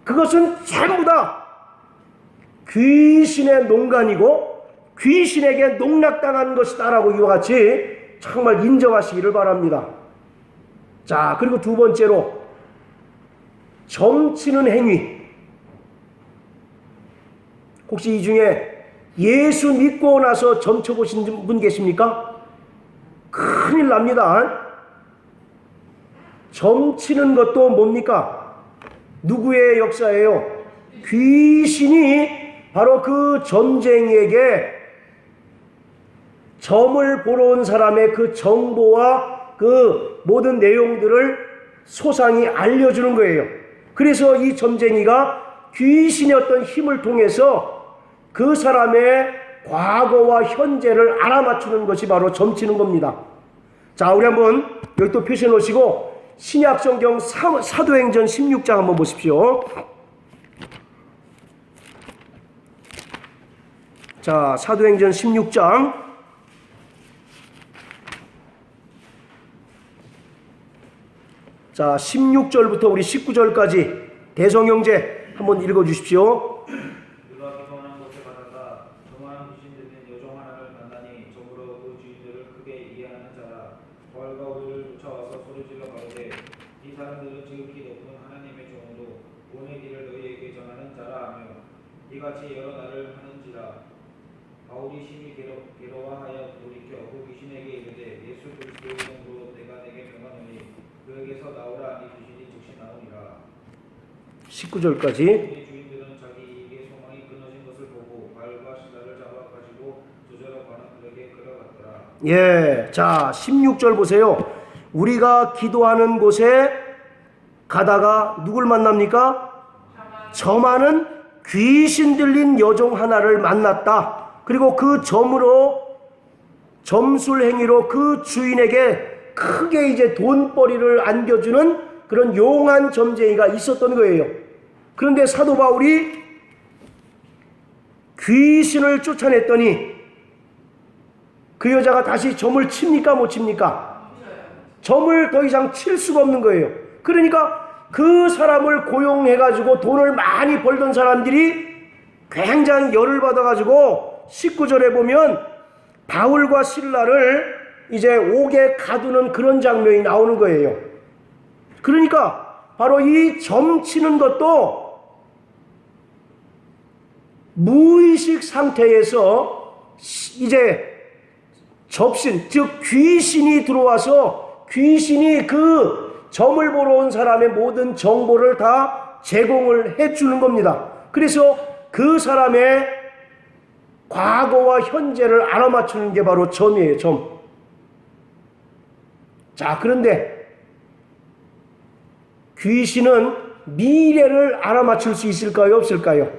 그것은 전부 다 귀신의 농간이고 귀신에게 농락당한 것이다라고 이와 같이 정말 인정하시기를 바랍니다. 자, 그리고 두 번째로 점치는 행위. 혹시 이 중에 예수 믿고 나서 점쳐보신 분 계십니까? 큰일 납니다. 점치는 것도 뭡니까? 누구의 역사예요? 귀신이 바로 그 점쟁이에게 점을 보러 온 사람의 그 정보와 그 모든 내용들을 소상히 알려주는 거예요. 그래서 이 점쟁이가 귀신의 어떤 힘을 통해서 그 사람의 과거와 현재를 알아맞추는 것이 바로 점치는 겁니다. 자, 우리 한번 여기 또 표시해 놓으시고 신약 성경 사도행전 16장 한번 보십시오. 자, 사도행전 16장. 자, 16절부터 우리 19절까지 대성형제 한번 읽어 주십시오. 그가 기도하는 곳에 가다가 조그마한 귀신 들린 여종 하나를 만나니 저물어 그 주인들을 크게 이해하는 자라. 벌과 우리를 쫓아와서 소리질러 가로되 이 사람들은 지극히 높은 하나님의 종으로 구원의 길을 너희에게 전하는 자라 하며 이같이 여러 날을 하는지라. 바울이 심히 괴로워하여 돌이켜 그 귀신에게 이르되 예수 그리스도의 이름으로 내가 내게 명하노니 그에게서 나오라. 이 귀신이 즉시 나오니라. 19절까지. 주인들은 자기 이익의 소망이 끊어진 것을 보고 발과 신라를 잡아 가지고 조절하고 가는 그에게 끌어갔더라. 예, 자 16절 보세요. 우리가 기도하는 곳에 가다가 누굴 만납니까? 점하는 귀신 들린 여종 하나를 만났다. 그리고 그 점술 행위로 그 주인에게 크게 이제 돈벌이를 안겨주는 그런 용한 점쟁이가 있었던 거예요. 그런데 사도 바울이 귀신을 쫓아냈더니 그 여자가 다시 점을 칩니까, 못 칩니까? 점을 더 이상 칠 수가 없는 거예요. 그러니까 그 사람을 고용해가지고 돈을 많이 벌던 사람들이 굉장히 열을 받아가지고 19절에 보면 바울과 실라를 이제 옥에 가두는 그런 장면이 나오는 거예요. 그러니까 바로 이 점치는 것도 무의식 상태에서 이제 접신, 즉 귀신이 들어와서 귀신이 그 점을 보러 온 사람의 모든 정보를 다 제공을 해주는 겁니다. 그래서 그 사람의 과거와 현재를 알아맞추는 게 바로 점이에요, 점. 자, 그런데 귀신은 미래를 알아맞힐 수 있을까요, 없을까요?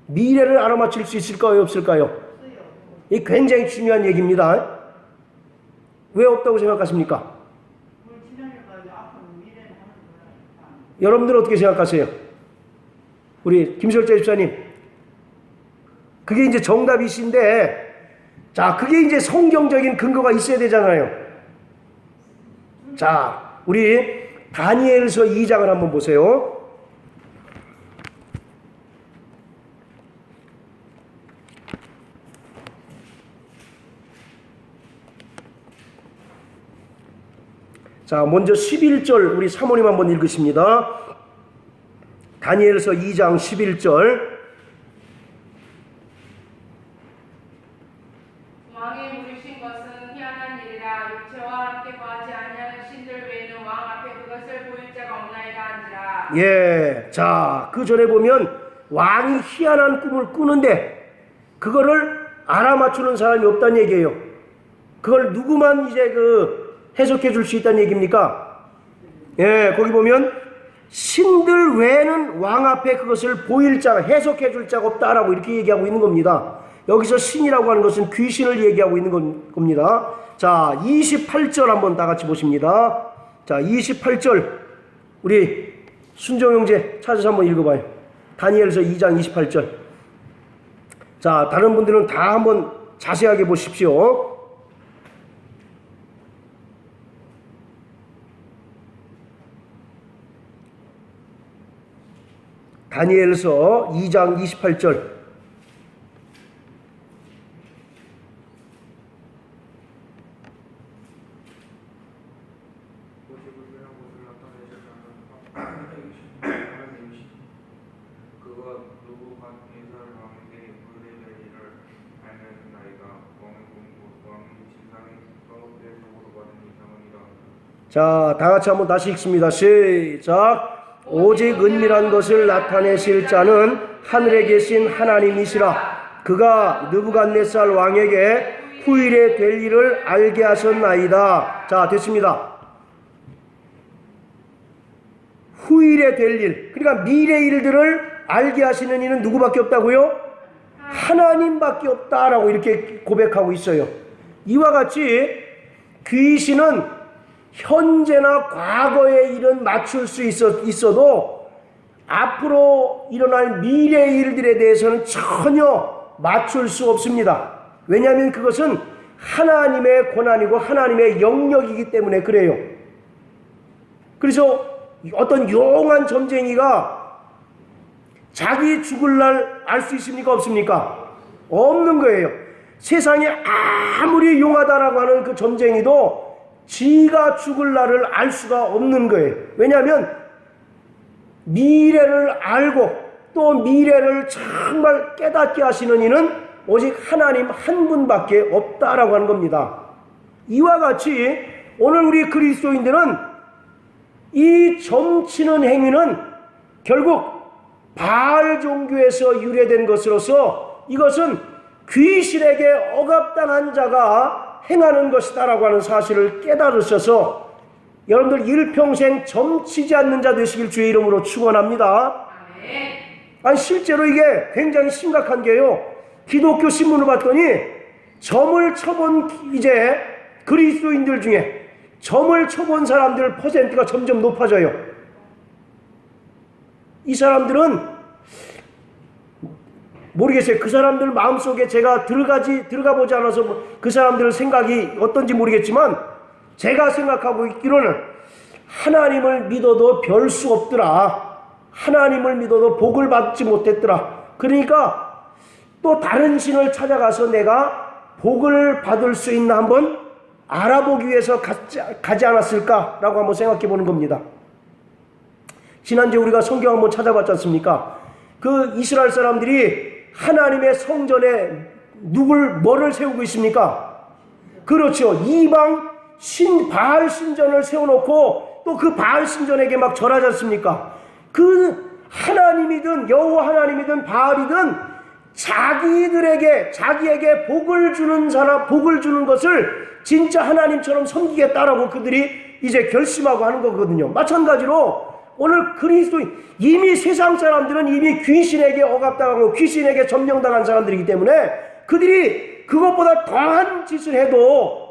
미래를 알아맞힐 수 있을까요, 없을까요? 이 굉장히 중요한 얘기입니다. 왜 없다고 생각하십니까? 여러분들은 어떻게 생각하세요? 우리 김설재 집사님, 그게 이제 정답이신데, 자, 그게 이제 성경적인 근거가 있어야 되잖아요. 자, 우리 다니엘서 2장을 한번 보세요. 자, 먼저 11절 우리 사모님 한번 읽으십니다. 다니엘서 2장 11절. 왕이 부르신 것은 희한한 일이라. 육체와 함께 구하지 아니하는 신들 외에는 왕 앞에 그것을 보일 자가 없나이다 한지라. 예, 자, 그 전에 보면 왕이 희한한 꿈을 꾸는데 그거를 알아맞추는 사람이 없다는 얘기예요. 그걸 누구만 이제 해석해 줄 수 있다는 얘기입니까? 예, 거기 보면 신들 외에는 왕 앞에 그것을 보일 자가, 해석해 줄 자가 없다라고 이렇게 얘기하고 있는 겁니다. 여기서 신이라고 하는 것은 귀신을 얘기하고 있는 겁니다. 자, 28절 한번 다 같이 보십니다. 자, 28절 우리 순정 형제 찾아서 한번 읽어봐요. 다니엘서 2장 28절. 자, 다른 분들은 다 한번 자세하게 보십시오. 다니엘서 2장 28절. 그가 느부갓네살 왕에게 물의 일을 알려주나이다. 왕의 진상의 서대적으로 받은 이상은이라. 자, 다 같이 한번 다시 읽습니다. 시작. 오직 은밀한 것을 나타내실 자는 하늘에 계신 하나님이시라. 그가 느부갓네살 왕에게 후일에 될 일을 알게 하셨나이다. 자, 됐습니다. 후일에 될 일, 그러니까 미래 일들을 알게 하시는 이는 누구밖에 없다고요? 하나님밖에 없다라고 이렇게 고백하고 있어요. 이와 같이 귀신은 현재나 과거의 일은 맞출 수 있어도 앞으로 일어날 미래 일들에 대해서는 전혀 맞출 수 없습니다. 왜냐하면 그것은 하나님의 권한이고 하나님의 영역이기 때문에 그래요. 그래서 어떤 용한 점쟁이가 자기 죽을 날 알 수 있습니까? 없습니까? 없는 거예요. 세상에 아무리 용하다라고 하는 그 점쟁이도 지가 죽을 날을 알 수가 없는 거예요. 왜냐하면 미래를 알고 또 미래를 정말 깨닫게 하시는 이는 오직 하나님 한 분밖에 없다라고 하는 겁니다. 이와 같이 오늘 우리 그리스도인들은 이 점치는 행위는 결국 바알 종교에서 유래된 것으로서 이것은 귀신에게 억압당한 자가 행하는 것이다라고 하는 사실을 깨달으셔서 여러분들 일평생 점치지 않는 자 되시길 주의 이름으로 축원합니다. 아니 실제로 이게 굉장히 심각한 게요. 기독교 신문을 봤더니 점을 쳐본 이제 그리스도인들 중에 점을 쳐본 사람들 퍼센트가 점점 높아져요. 이 사람들은 모르겠어요. 그 사람들 마음속에 제가 들어가 보지 않아서 그 사람들 생각이 어떤지 모르겠지만 제가 생각하고 있기로는 하나님을 믿어도 별 수 없더라. 하나님을 믿어도 복을 받지 못했더라. 그러니까 또 다른 신을 찾아가서 내가 복을 받을 수 있나 한번 알아보기 위해서 가지 않았을까라고 한번 생각해 보는 겁니다. 지난주에 우리가 성경 한번 찾아봤지 않습니까? 그 이스라엘 사람들이 하나님의 성전에 뭐를 세우고 있습니까? 그렇죠. 이방 바알 신전을 세워놓고 또 그 바알 신전에게 막 절하지 않습니까? 그 하나님이든 여호와 하나님이든 바알이든 자기에게 복을 주는 사람, 복을 주는 것을 진짜 하나님처럼 섬기겠다라고 그들이 이제 결심하고 하는 거거든요. 마찬가지로 오늘 그리스도인 이미 세상 사람들은 이미 귀신에게 억압당하고 귀신에게 점령당한 사람들이기 때문에 그들이 그것보다 더한 짓을 해도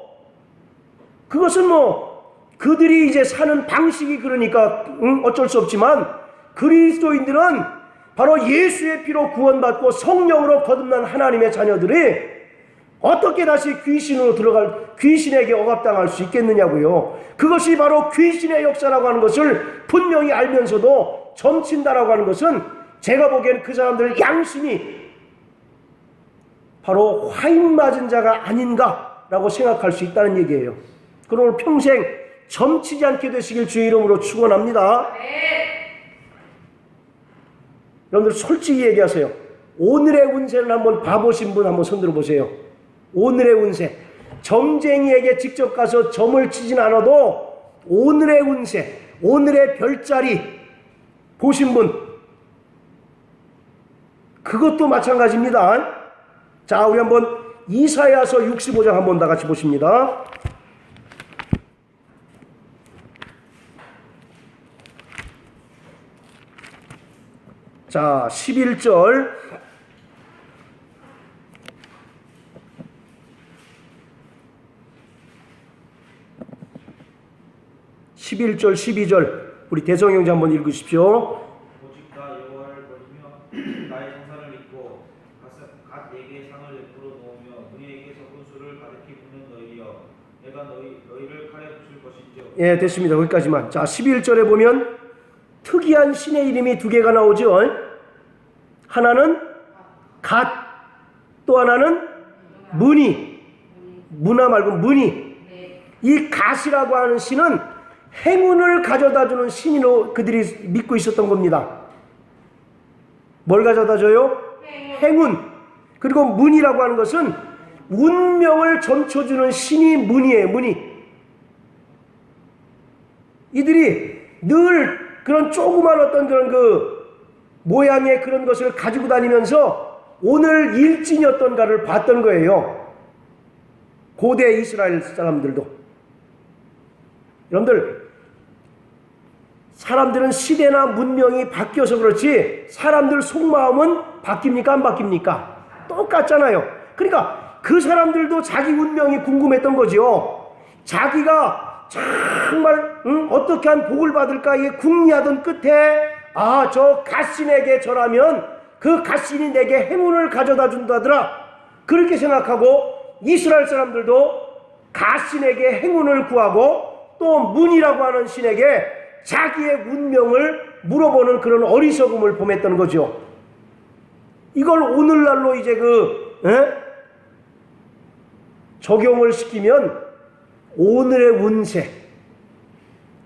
그것은 그들이 이제 사는 방식이 그러니까 어쩔 수 없지만 그리스도인들은 바로 예수의 피로 구원받고 성령으로 거듭난 하나님의 자녀들이 어떻게 다시 귀신에게 억압당할 수 있겠느냐고요. 그것이 바로 귀신의 역사라고 하는 것을 분명히 알면서도 점친다라고 하는 것은 제가 보기엔 그 사람들 양심이 바로 화인 맞은 자가 아닌가라고 생각할 수 있다는 얘기예요. 그러므로 평생 점치지 않게 되시길 주의 이름으로 축원합니다. 여러분들 솔직히 얘기하세요. 오늘의 운세를 한번 봐보신 분 한번 손들어 보세요. 오늘의 운세. 점쟁이에게 직접 가서 점을 치진 않아도 오늘의 운세, 오늘의 별자리 보신 분 그것도 마찬가지입니다. 자, 우리 한번 이사야서 65장 한번 다 같이 보십니다. 자, 11절 11절 12절 우리 대성 형제 한번 읽으십시오. 오직 나 여호와를 버리며 나의 정사를 잊고 갓 내게 상을 베풀어 놓으며 너희에게서 분수를 가득히 붓는 너희여 내가 너희를 칼에 붙일 것인지요. 예, 됐습니다. 거기까지만. 자, 11절에 보면 특이한 신의 이름이 두 개가 나오죠. 하나는 갓, 또 하나는 문이. 문화 말고 문이. 이 갓이라고 하는 신은 행운을 가져다주는 신으로 그들이 믿고 있었던 겁니다. 뭘 가져다줘요? 행운. 그리고 문이라고 하는 것은 운명을 점쳐주는 신이 문이에요. 문이. 이들이 늘 그런 조그만 어떤 그런 모양의 그런 것을 가지고 다니면서 오늘 일진이 어떤가를 봤던 거예요. 고대 이스라엘 사람들도. 여러분들, 사람들은 시대나 문명이 바뀌어서 그렇지 사람들 속마음은 바뀝니까? 안 바뀝니까? 똑같잖아요. 그러니까 그 사람들도 자기 운명이 궁금했던 거죠. 자기가 정말 어떻게 한 복을 받을까 궁리하던 끝에 저 갓신에게 절하면 그 갓신이 내게 행운을 가져다 준다더라. 그렇게 생각하고 이스라엘 사람들도 갓신에게 행운을 구하고 또 문이라고 하는 신에게 자기의 운명을 물어보는 그런 어리석음을 범했던 거죠. 이걸 오늘날로 이제 적용을 시키면 오늘의 운세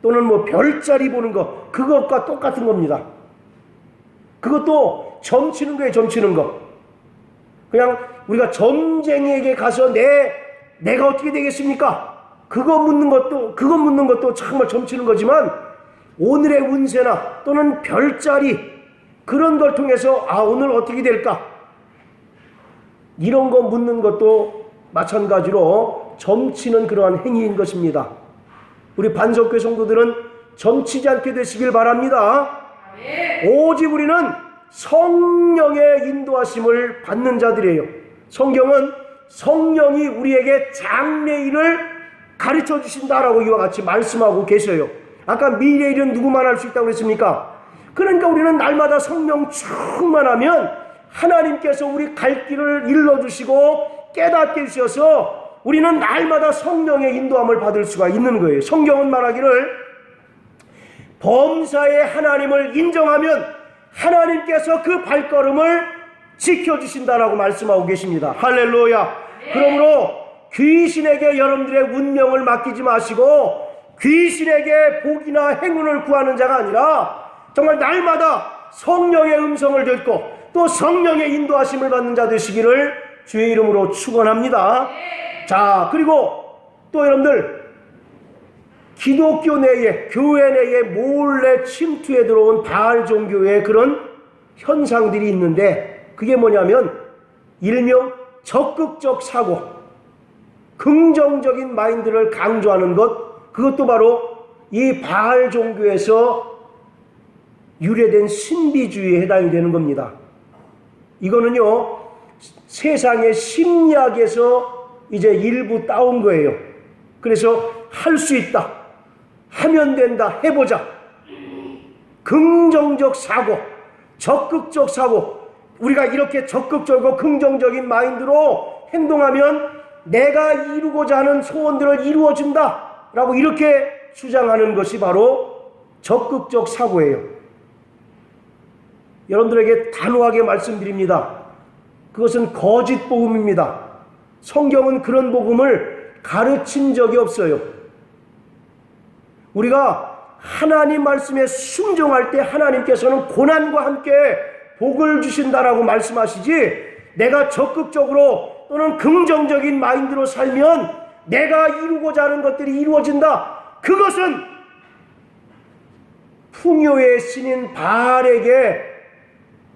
또는 별자리 보는 거 그것과 똑같은 겁니다. 그것도 점치는 거예요. 점치는 거. 그냥 우리가 점쟁이에게 가서 내가 어떻게 되겠습니까? 그거 묻는 것도 정말 점치는 거지만 오늘의 운세나 또는 별자리 그런 걸 통해서 오늘 어떻게 될까? 이런 거 묻는 것도 마찬가지로 점치는 그러한 행위인 것입니다. 우리 반석교회 성도들은 점치지 않게 되시길 바랍니다. 오직 우리는 성령의 인도하심을 받는 자들이에요. 성경은 성령이 우리에게 장래일을 가르쳐 주신다라고 이와 같이 말씀하고 계셔요. 아까 미래 일은 누구만 할 수 있다고 그랬습니까? 그러니까 우리는 날마다 성령 충만하면 하나님께서 우리 갈 길을 일러주시고 깨닫게 해주셔서 우리는 날마다 성령의 인도함을 받을 수가 있는 거예요. 성경은 말하기를 범사의 하나님을 인정하면 하나님께서 그 발걸음을 지켜주신다라고 말씀하고 계십니다. 할렐루야. 그러므로 귀신에게 여러분들의 운명을 맡기지 마시고 귀신에게 복이나 행운을 구하는 자가 아니라 정말 날마다 성령의 음성을 듣고 또 성령의 인도하심을 받는 자 되시기를 주의 이름으로 축원합니다. 자, 그리고 또 여러분들 기독교 내에 교회 내에 몰래 침투해 들어온 바알 종교의 그런 현상들이 있는데 그게 뭐냐면 일명 적극적 사고, 긍정적인 마인드를 강조하는 것, 그것도 바로 이 바알 종교에서 유래된 신비주의에 해당이 되는 겁니다. 이거는요 세상의 심리학에서 이제 일부 따온 거예요. 그래서 할 수 있다, 하면 된다, 해보자, 긍정적 사고, 적극적 사고, 우리가 이렇게 적극적이고 긍정적인 마인드로 행동하면 내가 이루고자 하는 소원들을 이루어준다 라고 이렇게 주장하는 것이 바로 적극적 사고예요. 여러분들에게 단호하게 말씀드립니다. 그것은 거짓 복음입니다. 성경은 그런 복음을 가르친 적이 없어요. 우리가 하나님 말씀에 순종할 때 하나님께서는 고난과 함께 복을 주신다라고 말씀하시지, 내가 적극적으로 또는 긍정적인 마인드로 살면 내가 이루고자 하는 것들이 이루어진다, 그것은 풍요의 신인 바알에게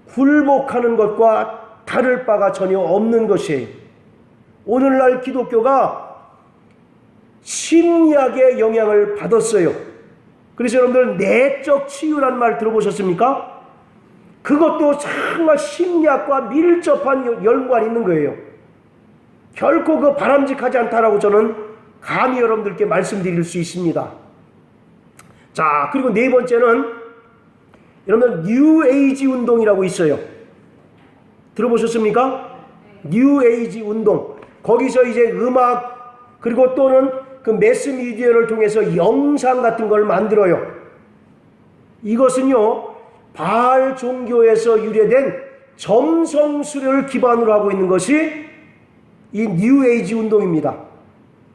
굴복하는 것과 다를 바가 전혀 없는 것이에요. 오늘날 기독교가 심리학의 영향을 받았어요. 그래서 여러분들 내적 치유란 말 들어보셨습니까? 그것도 정말 심리학과 밀접한 연관이 있는 거예요. 결코 그 바람직하지 않다라고 저는 감히 여러분들께 말씀드릴 수 있습니다. 자, 그리고 네 번째는 여러분들 뉴에이지 운동이라고 있어요. 들어보셨습니까? 뉴에이지 운동. 거기서 이제 음악 그리고 또는 그 매스미디어를 통해서 영상 같은 걸 만들어요. 이것은요 바알 종교에서 유래된 점성술을 기반으로 하고 있는 것이 이 뉴에이지 운동입니다.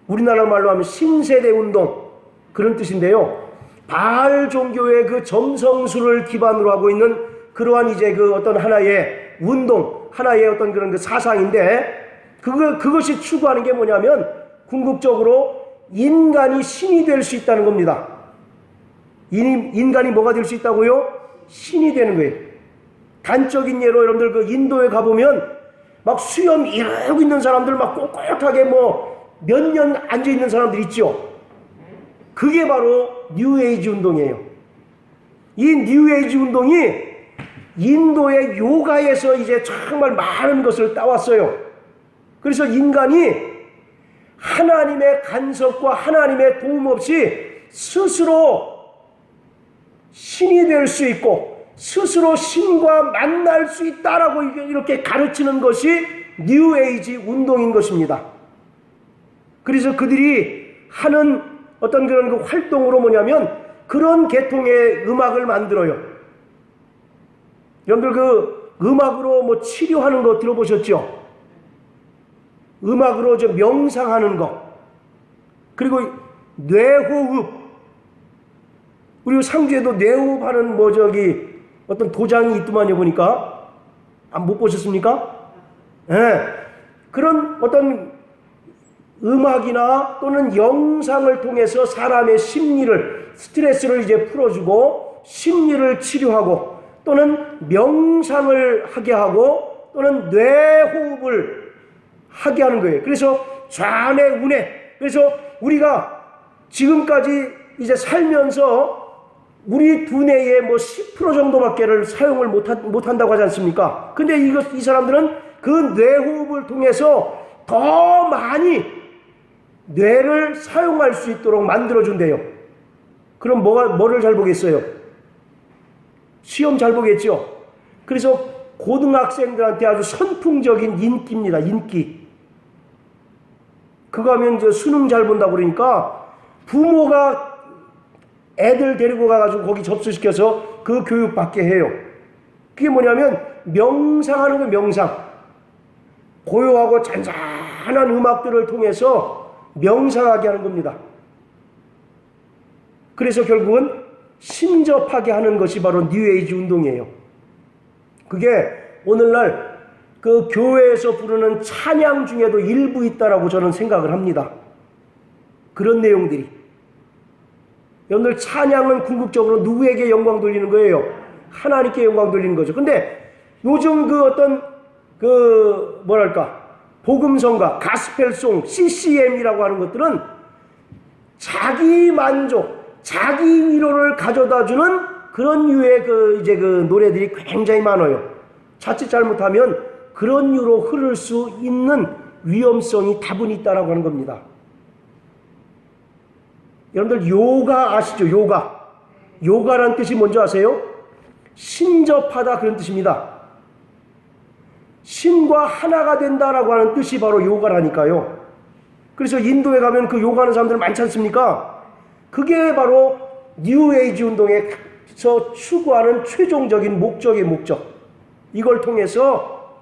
우리나라 말로 하면 신세대 운동, 그런 뜻인데요. 바알 종교의 그 점성술을 기반으로 하고 있는 그러한 이제 그 어떤 하나의 운동, 하나의 어떤 그런 그 사상인데, 그것이 추구하는 게 뭐냐면 궁극적으로 인간이 신이 될 수 있다는 겁니다. 인간이 뭐가 될 수 있다고요? 신이 되는 거예요. 단적인 예로 여러분들 그 인도에 가보면 막 수염 이러고 있는 사람들 막 꼿꼿하게 뭐 몇 년 앉아 있는 사람들 있죠. 그게 바로 뉴에이지 운동이에요. 이 뉴에이지 운동이 인도의 요가에서 이제 정말 많은 것을 따왔어요. 그래서 인간이 하나님의 간섭과 하나님의 도움 없이 스스로 신이 될 수 있고 스스로 신과 만날 수 있다라고 이렇게 가르치는 것이 뉴에이지 운동인 것입니다. 그래서 그들이 하는 어떤 그런 그 활동으로 뭐냐면 그런 계통의 음악을 만들어요. 여러분들 그 음악으로 뭐 치료하는 거 들어보셨죠? 음악으로 저 명상하는 거, 그리고 뇌호흡. 우리 상주에도 뇌호흡하는 뭐 저기 어떤 도장이 있더만요, 보니까. 못 보셨습니까? 예. 네. 그런 어떤 음악이나 또는 영상을 통해서 사람의 심리를, 스트레스를 이제 풀어주고 심리를 치료하고 또는 명상을 하게 하고 또는 뇌호흡을 하게 하는 거예요. 그래서 좌뇌, 우뇌. 그래서 우리가 지금까지 이제 살면서 우리 두뇌의 뭐 10% 정도밖에를 사용을 못한다고 하지 않습니까? 근데 이 사람들은 그 뇌호흡을 통해서 더 많이 뇌를 사용할 수 있도록 만들어준대요. 그럼 뭐를 잘 보겠어요? 시험 잘 보겠죠? 그래서 고등학생들한테 아주 선풍적인 인기입니다. 인기. 그거 하면 이제 수능 잘 본다고 그러니까 부모가 애들 데리고 가가지고 거기 접수시켜서 그 교육 받게 해요. 그게 뭐냐면 명상하는 거, 명상. 고요하고 잔잔한 음악들을 통해서 명상하게 하는 겁니다. 그래서 결국은 신접하게 하는 것이 바로 뉴에이지 운동이에요. 그게 오늘날 그 교회에서 부르는 찬양 중에도 일부 있다라고 저는 생각을 합니다. 그런 내용들이. 여러분들 찬양은 궁극적으로 누구에게 영광 돌리는 거예요? 하나님께 영광 돌리는 거죠. 근데 요즘 그 어떤 그 뭐랄까 복음성가, 가스펠송, CCM이라고 하는 것들은 자기 만족, 자기 위로를 가져다주는 그런 유의 이제 그 노래들이 굉장히 많아요. 자칫 잘못하면 그런 유로 흐를 수 있는 위험성이 다분히 있다라고 하는 겁니다. 여러분들 요가 아시죠? 요가. 요가라는 뜻이 뭔지 아세요? 신접하다, 그런 뜻입니다. 신과 하나가 된다라고 하는 뜻이 바로 요가라니까요. 그래서 인도에 가면 그 요가하는 사람들 많지 않습니까? 그게 바로 뉴에이지 운동에서 추구하는 최종적인 목적. 이걸 통해서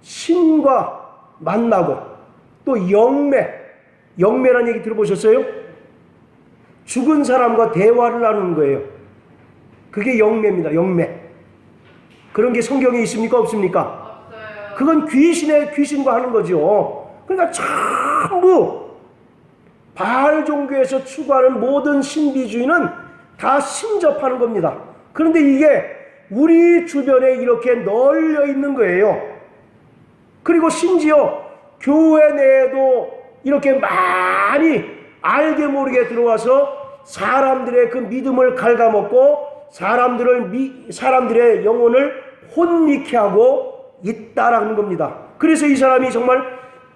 신과 만나고 또 영매라는 얘기 들어보셨어요? 죽은 사람과 대화를 나누는 거예요. 그게 영매입니다. 영매. 그런 게 성경에 있습니까? 없습니까? 그건 귀신과 하는 거죠. 그러니까 전부 바알 종교에서 추구하는 모든 신비주의는 다 신접하는 겁니다. 그런데 이게 우리 주변에 이렇게 널려 있는 거예요. 그리고 심지어 교회 내에도 이렇게 많이 알게 모르게 들어와서 사람들의 그 믿음을 갉아먹고 사람들의 영혼을 혼미케 하고 있다라는 겁니다. 그래서 이 사람이 정말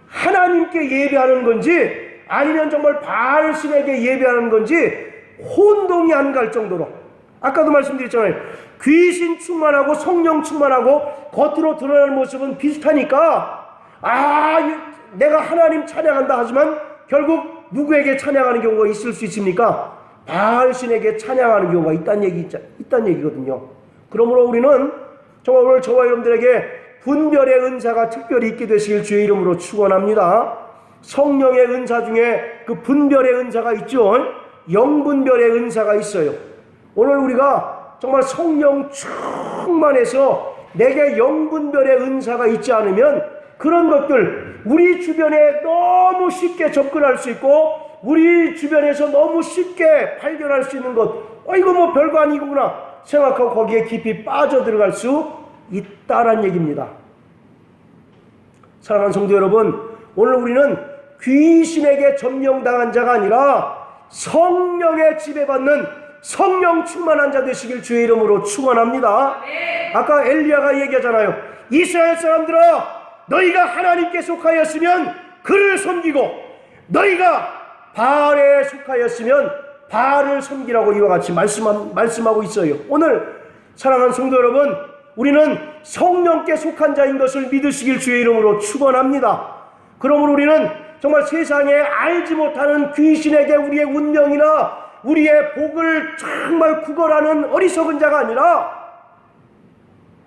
하나님께 예배하는 건지 아니면 정말 바알 신에게 예배하는 건지 혼동이 안 갈 정도로, 아까도 말씀드렸잖아요. 귀신 충만하고 성령 충만하고 겉으로 드러나는 모습은 비슷하니까 내가 하나님 찬양한다 하지만 결국 누구에게 찬양하는 경우가 있을 수 있습니까? 바알 신에게 찬양하는 경우가 있다는 얘기거든요. 그러므로 우리는 정말 오늘 저와 여러분들에게 분별의 은사가 특별히 있게 되시길 주의 이름으로 축원합니다. 성령의 은사 중에 그 분별의 은사가 있죠. 영분별의 은사가 있어요. 오늘 우리가 정말 성령 충만해서 내게 영분별의 은사가 있지 않으면 그런 것들 우리 주변에 너무 쉽게 접근할 수 있고 우리 주변에서 너무 쉽게 발견할 수 있는 것, 이거 뭐 별거 아니구나 생각하고 거기에 깊이 빠져들어갈 수 있다란 얘기입니다. 사랑하는 성도 여러분, 오늘 우리는 귀신에게 점령당한 자가 아니라 성령의 지배받는 성령 충만한 자 되시길 주의 이름으로 축원합니다. 아까 엘리야가 얘기하잖아요. 이스라엘 사람들아, 너희가 하나님께 속하였으면 그를 섬기고 너희가 바알에 속하였으면 바알을 섬기라고 이와 같이 말씀하고 있어요. 오늘 사랑하는 성도 여러분, 우리는 성령께 속한 자인 것을 믿으시길 주의 이름으로 축원합니다. 그러므로 우리는 정말 세상에 알지 못하는 귀신에게 우리의 운명이나 우리의 복을 정말 구걸하는 어리석은 자가 아니라